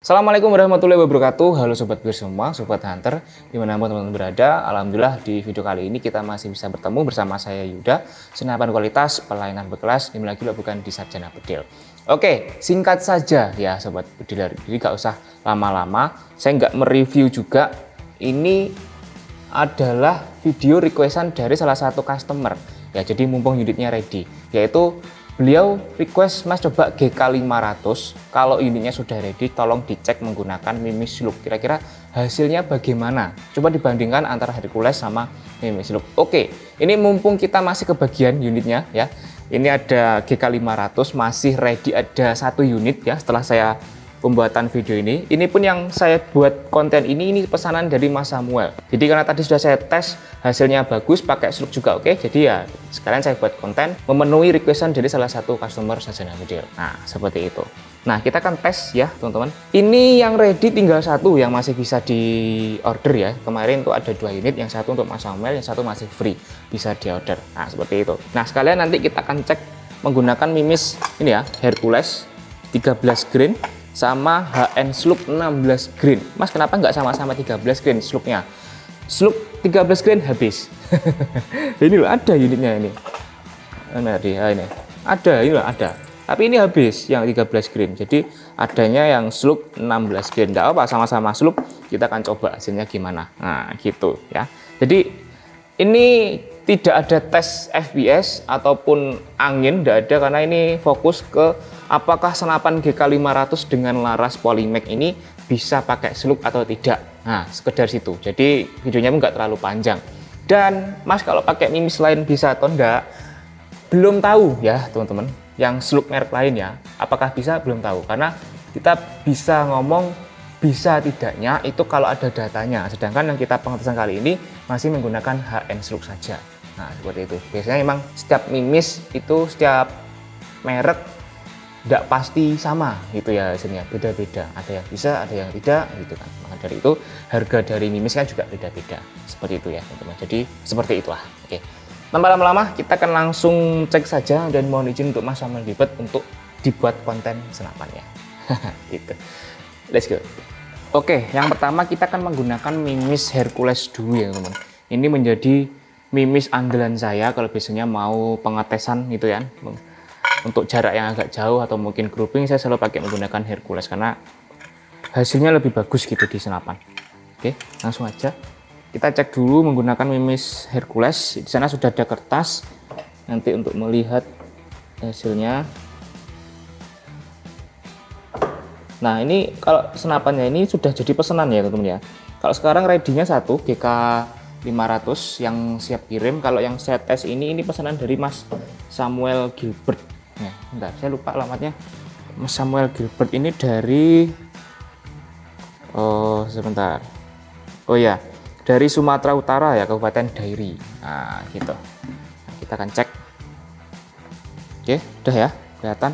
Assalamualaikum warahmatullahi wabarakatuh. Halo sobat gear semua, sobat hunter dimanapun teman-teman berada. Alhamdulillah di video kali ini kita masih bisa bertemu bersama saya Yuda, senapan kualitas pelayanan berkelas, dimulai lagi bukan di Sarjana Bedil. Oke, singkat saja ya sobat bediler, jadi gak usah lama-lama. Saya nggak mereview juga. Ini adalah video requestan dari salah satu customer ya, jadi mumpung unitnya ready, yaitu beliau request, Mas coba GK500, kalau unitnya sudah ready tolong dicek menggunakan Mimis Look, kira-kira hasilnya bagaimana, coba dibandingkan antara Hercules sama Mimis Look. Oke, ini mumpung kita masih kebagian unitnya ya, ini ada GK500 masih ready, ada satu unit ya setelah saya pembuatan video ini. Ini pun yang saya buat konten ini pesanan dari Mas Samuel. Jadi karena tadi sudah saya tes, hasilnya bagus, pakai Slug juga oke. Jadi ya sekalian saya buat konten memenuhi requestan dari salah satu customer Sarjana Bedil. Nah seperti itu. Nah kita akan tes ya teman-teman. Ini yang ready tinggal satu yang masih bisa di order ya. Kemarin tuh ada 2 unit, yang satu untuk Mas Samuel, yang satu masih free, bisa di order. Nah seperti itu. Nah sekalian nanti kita akan cek menggunakan Mimis ini ya, Hercules 13 grain sama HN Slug 16 grain. Mas kenapa nggak sama-sama 13 grain Slugnya? Slug 13 grain habis. Ini loh ada unitnya ini. Ini ada, ini loh ada. Tapi ini habis yang 13 grain. Jadi adanya yang Slug 16 grain. Nggak apa, sama-sama Slug. Kita akan coba hasilnya gimana. Nah gitu ya. Jadi ini tidak ada tes FPS ataupun angin, tidak ada, karena ini fokus ke apakah senapan GK500 dengan laras Polymac ini bisa pakai Slug atau tidak. Nah, sekedar situ. Jadi videonya pun nggak terlalu panjang. Dan Mas kalau pakai Mimis lain bisa atau enggak, belum tahu ya teman-teman. Yang Slug merek lain ya, apakah bisa belum tahu. Karena kita bisa ngomong bisa tidaknya itu kalau ada datanya. Sedangkan yang kita pengetesan kali ini masih menggunakan HN Slug saja. Nah seperti itu. Biasanya memang setiap Mimis itu setiap merek tidak pasti sama gitu ya hasilnya, beda-beda. Ada yang bisa, ada yang tidak gitu kan. Maka dari itu harga dari Mimis kan juga beda-beda. Seperti itu ya teman-teman. Jadi seperti itulah. Oke. Tanpa lama-lama kita akan langsung cek saja, dan mohon izin untuk Mas Samuel Dibet untuk dibuat konten senapannya. Gitu. Let's go. Oke, yang pertama kita akan menggunakan Mimis Hercules dulu ya teman-teman. Ini menjadi Mimis andalan saya kalau biasanya mau pengetesan gitu ya, untuk jarak yang agak jauh atau mungkin grouping, saya selalu pakai menggunakan Hercules karena hasilnya lebih bagus gitu di senapan. Oke, langsung aja kita cek dulu menggunakan Mimis Hercules. Di sana sudah ada kertas nanti untuk melihat hasilnya. Nah ini kalau senapannya ini sudah jadi pesanan ya teman-teman ya. Kalau sekarang ready-nya satu GK500 yang siap kirim. Kalau yang saya tes ini pesanan dari Mas Samuel Gilbert. Nah, bentar, saya lupa alamatnya. Mas Samuel Gilbert ini dari sebentar. Oh ya, dari Sumatera Utara ya, Kabupaten Dairi. Nah, gitu. Nah, kita akan cek. Oke, udah ya, kelihatan.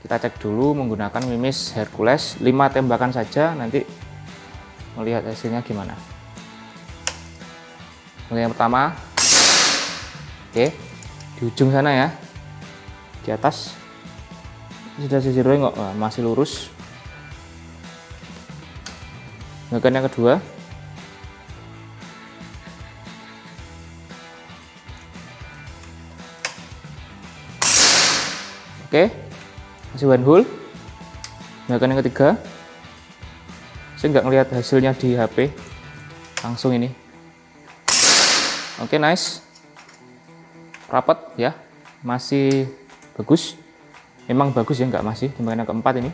Kita cek dulu menggunakan Mimis Hercules 5 tembakan saja, nanti melihat hasilnya gimana. Yang pertama, oke, di ujung sana ya, di atas sudah sisi roy kok, masih lurus. Tembakan yang kedua, oke, masih one hole. Tembakan yang ketiga, saya nggak ngelihat hasilnya di HP, langsung ini. Oke, nice, rapat ya, masih bagus, memang bagus ya, nggak masih. Tembakan yang keempat ini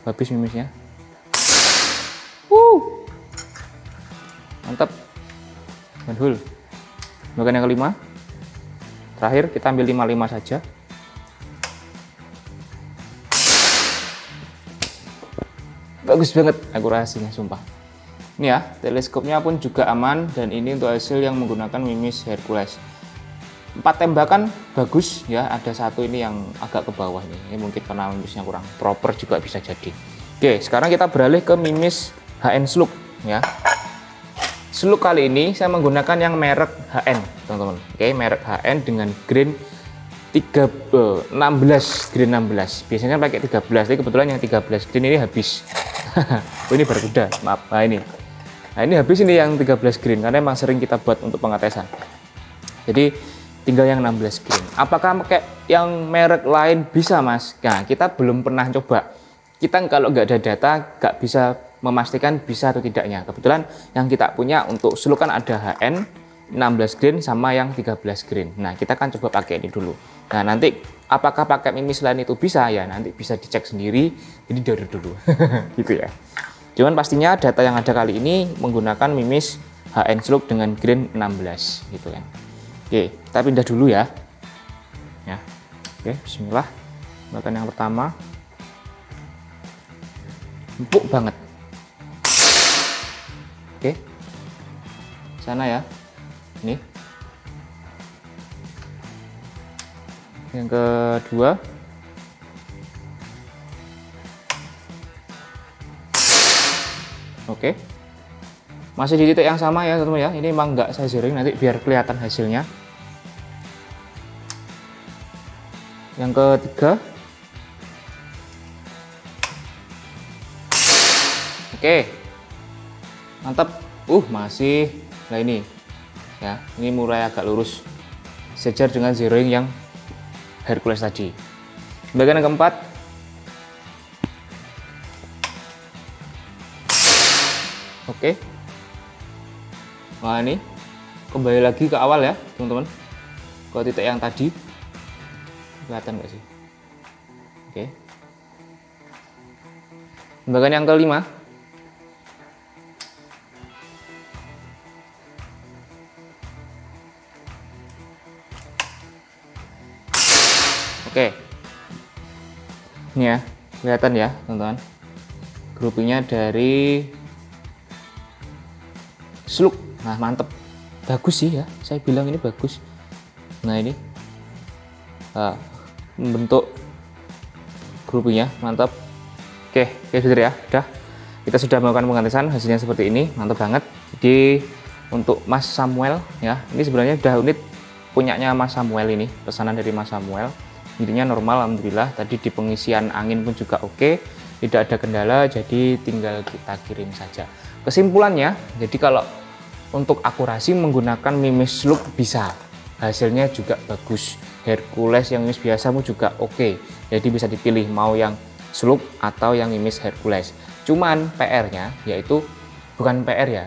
habis Mimisnya, mantap, one hole. Tembakan yang kelima, terakhir kita ambil 55 saja. Bagus banget akurasinya, sumpah. Ini ya, teleskopnya pun juga aman, dan ini untuk hasil yang menggunakan Mimis Hercules. 4 tembakan bagus ya, ada satu ini yang agak ke bawah nih. Ini mungkin karena Mimisnya kurang proper juga bisa jadi. Oke, sekarang kita beralih ke Mimis HN Slug ya. Slug kali ini saya menggunakan yang merek HN, teman-teman. Oke, merek HN dengan grain 16 green 16. Biasanya pakai 13, tapi kebetulan yang 13 green ini habis. Oh, ini barakuda, maaf. Nah ini habis ini yang 13 green karena emang sering kita buat untuk pengetesan. Jadi tinggal yang 16 green. Apakah pakai yang merek lain bisa, Mas? Nah, kita belum pernah coba. Kita kalau nggak ada data nggak bisa memastikan bisa atau tidaknya. Kebetulan yang kita punya untuk slow kan ada HN 16 green sama yang 13 green. Nah, kita kan coba pakai ini dulu. Nah, nanti apakah pakai mimis lain itu bisa ya? Nanti bisa dicek sendiri. Jadi dari dulu. Gitu ya. Cuman pastinya data yang ada kali ini menggunakan mimis HN slope dengan green 16 gitu kan. Oke, kita pindah dulu ya. Ya. Oke, bismillah. Makan yang pertama. Empuk banget. Oke. Sana ya. Ini. Yang kedua. Oke. Masih di titik yang sama ya, teman-teman ya. Ini emang nggak saya ziring nanti biar kelihatan hasilnya. Yang ketiga. Oke. Mantap. Masih. Nah ini. Ya, ini mulai agak lurus. Sejajar dengan zeroing yang Hercules tadi. Bagian yang keempat. Oke. Nah ini kembali lagi ke awal ya teman-teman, ke titik yang tadi. Kelihatan nggak sih? Oke. Bagian yang kelima. Oke. Ini ya, kelihatan ya teman-teman. Groupingnya dari slug. Nah, mantep. Bagus sih ya, saya bilang ini bagus. Nah, ini membentuk groupingnya, mantap. Oke, sudah ya, udah. Kita sudah melakukan pengetesan, hasilnya seperti ini, mantap banget. Jadi untuk Mas Samuel ya, ini sebenarnya udah unit punyanya Mas Samuel ini, pesanan dari Mas Samuel. Intinya normal, alhamdulillah. Tadi di pengisian angin pun juga oke, tidak ada kendala, jadi tinggal kita kirim saja. Kesimpulannya, jadi kalau untuk akurasi menggunakan mimis sloop bisa, hasilnya juga bagus. Hercules yang mimis biasamu juga oke, jadi bisa dipilih mau yang sloop atau yang mimis Hercules. Cuman PR-nya yaitu bukan PR ya.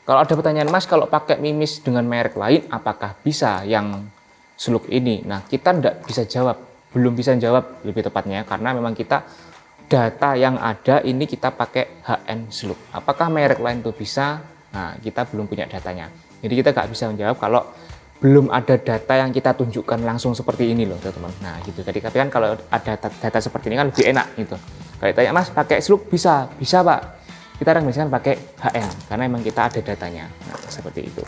Kalau ada pertanyaan, Mas, kalau pakai mimis dengan merek lain apakah bisa yang sloop ini? Nah, kita tidak bisa jawab, belum bisa jawab lebih tepatnya, karena memang kita data yang ada ini kita pakai HN sloop. Apakah merek lain itu bisa? Nah, kita belum punya datanya. Jadi kita nggak bisa menjawab kalau belum ada data yang kita tunjukkan langsung seperti ini loh, teman-teman. Nah, gitu. Tadi tapi kan kalau ada data seperti ini kan lebih enak gitu. Kalau tanya, Mas, pakai sloop bisa? Bisa, Pak. Kita rekomendasikan pakai HN karena memang kita ada datanya. Nah, seperti itu.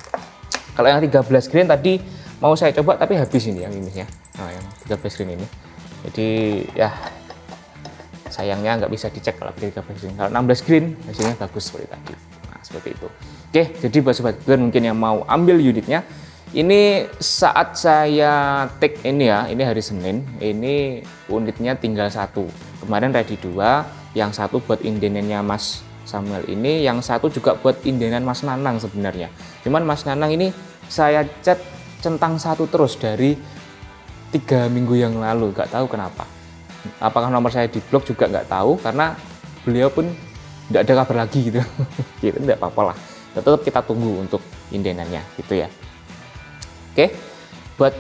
Kalau yang 13 green tadi mau saya coba tapi habis ini yang mimisnya. Nah, yang 13 green ini. Jadi ya sayangnya nggak bisa dicek kalau 13 green. Kalau 16 green hasilnya bagus seperti tadi. Nah, seperti itu. Oke, jadi buat sobat Glen mungkin yang mau ambil unitnya, ini saat saya take ini ya, ini hari Senin, ini unitnya tinggal satu. Kemarin ready 2, yang satu buat indenannya Mas Samuel ini, yang satu juga buat indenan Mas Nanang sebenarnya. Cuman Mas Nanang ini saya chat centang satu terus dari 3 minggu yang lalu, nggak tahu kenapa. Apakah nomor saya di blok juga nggak tahu, karena beliau pun nggak ada kabar lagi gitu. Gitu, nggak apa-apa lah. Tetap kita tunggu untuk indenannya gitu ya. Oke, buat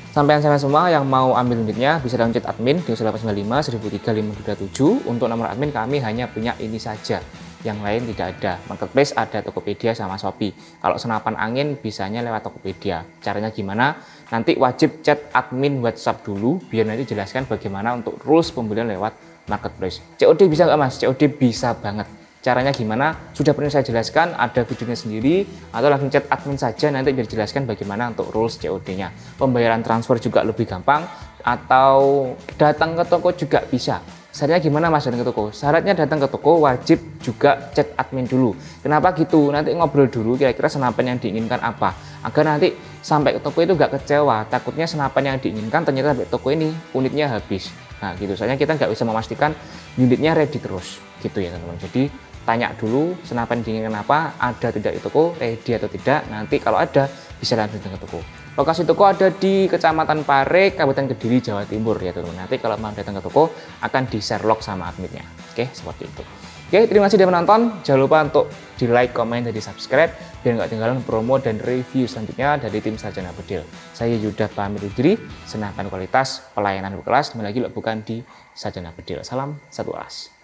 sampean semua yang mau ambil unitnya bisa langsung chat admin di 0895 103 527. Untuk nomor admin kami hanya punya ini saja, yang lain tidak ada. Marketplace ada Tokopedia sama Shopee. Kalau senapan angin bisanya lewat Tokopedia. Caranya gimana? Nanti wajib chat admin WhatsApp dulu biar nanti jelaskan bagaimana untuk rules pembelian lewat Marketplace. COD bisa nggak, Mas? COD bisa banget. Caranya gimana? Sudah pernah saya jelaskan, ada videonya sendiri, atau langsung chat admin saja nanti biar jelaskan bagaimana untuk rules COD-nya. Pembayaran transfer juga lebih gampang, atau datang ke toko juga bisa. Syaratnya gimana, Mas, datang ke toko? Syaratnya datang ke toko wajib juga chat admin dulu. Kenapa gitu? Nanti ngobrol dulu kira-kira senapan yang diinginkan apa, agar nanti sampai ke toko itu nggak kecewa, takutnya senapan yang diinginkan ternyata sampai toko ini unitnya habis. Nah gitu, soalnya kita nggak bisa memastikan unitnya ready terus gitu ya teman-teman. Jadi tanya dulu senapan diinginkan apa, ada tidak di toko, ready atau tidak. Nanti kalau ada bisa langsung ke toko. Lokasi toko ada di Kecamatan Pare, Kabupaten Kediri, Jawa Timur ya teman-teman. Nanti kalau mau datang ke toko akan di share log sama adminnya. Oke, seperti itu. Oke, terima kasih sudah menonton. Jangan lupa untuk di like, komen, dan di subscribe biar nggak ketinggalan promo dan review selanjutnya dari tim Sarjana Bedil. Saya Yuda pamit undur diri. Senapan kualitas, pelayanan berkelas. Kembali lagi bukan di Sarjana Bedil. Salam satu alas.